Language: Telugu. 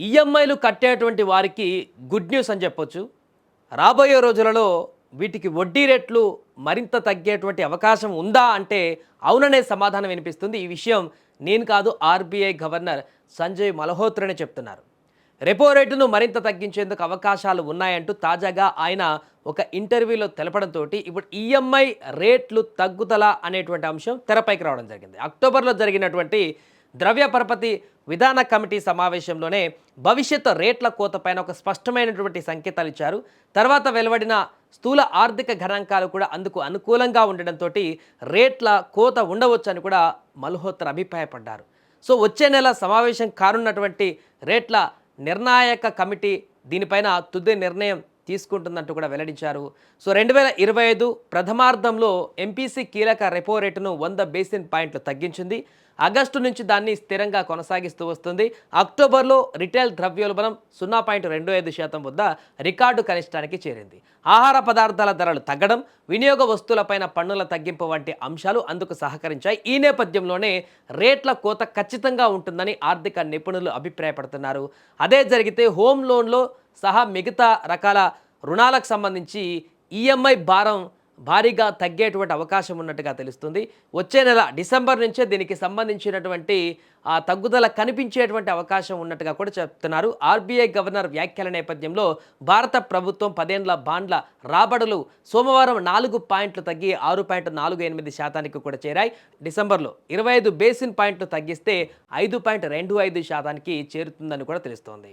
ఈఎంఐలు కట్టేటువంటి వారికి గుడ్ న్యూస్ అని చెప్పొచ్చు. రాబోయే రోజులలో వీటికి వడ్డీ రేట్లు మరింత తగ్గేటువంటి అవకాశం ఉందా అంటే అవుననే సమాధానం వినిపిస్తుంది. ఈ విషయం నేను కాదు, ఆర్బీఐ గవర్నర్ సంజయ్ మల్హోత్రానే చెప్తున్నారు. రెపో రేటును మరింత తగ్గించేందుకు అవకాశాలు ఉన్నాయంటూ తాజాగా ఆయన ఒక ఇంటర్వ్యూలో తెలపడంతో ఇప్పుడు ఈఎంఐ రేట్లు తగ్గుదల అనేటువంటి అంశం తెరపైకి రావడం జరిగింది. అక్టోబర్లో జరిగినటువంటి ద్రవ్య పరపతి విధాన కమిటీ సమావేశంలోనే భవిష్యత్ రేట్ల కోతపైన ఒక స్పష్టమైనటువంటి సంకేతాలు ఇచ్చారు. తర్వాత వెలువడిన స్థూల ఆర్థిక గణాంకాలు కూడా అందుకు అనుకూలంగా ఉండడంతో రేట్ల కోత ఉండవచ్చని కూడా మల్హోత్రా అభిప్రాయపడ్డారు. సో వచ్చే నెల సమావేశం కానున్నటువంటి రేట్ల నిర్ణాయక కమిటీ దీనిపైన తుది నిర్ణయం తీసుకుంటుందంటూ కూడా వెల్లడించారు. సో 2025 ప్రథమార్థంలో ఎంపీసీ కీలక రెపో రేటును 100 బేసిస్ పాయింట్లు తగ్గించింది. ఆగస్టు నుంచి దాన్ని స్థిరంగా కొనసాగిస్తూ వస్తుంది. అక్టోబర్లో రిటైల్ ద్రవ్యోల్బణం 0.25% వద్ద రికార్డు కనిష్టానికి చేరింది. ఆహార పదార్థాల ధరలు తగ్గడం, వినియోగ వస్తువులపైన పన్నుల తగ్గింపు వంటి అంశాలు అందుకు సహకరించాయి. ఈ నేపథ్యంలోనే రేట్ల కోత ఖచ్చితంగా ఉంటుందని ఆర్థిక నిపుణులు అభిప్రాయపడుతున్నారు. అదే జరిగితే హోమ్ లోన్లో సహా మిగతా రకాల రుణాలకు సంబంధించి ఈఎంఐ భారం భారీగా తగ్గేటువంటి అవకాశం ఉన్నట్టుగా తెలుస్తుంది. వచ్చే నెల డిసెంబర్ నుంచే దీనికి సంబంధించినటువంటి తగ్గుదల కనిపించేటువంటి అవకాశం ఉన్నట్టుగా కూడా చెప్తున్నారు. ఆర్బీఐ గవర్నర్ వ్యాఖ్యల నేపథ్యంలో భారత ప్రభుత్వం 10 ఏళ్ల బాండ్ల రాబడులు సోమవారం 4 పాయింట్లు తగ్గి 6.48% కూడా చేరాయి. డిసెంబర్లో 25 బేసిస్ పాయింట్లు తగ్గిస్తే 5.25% చేరుతుందని కూడా తెలుస్తోంది.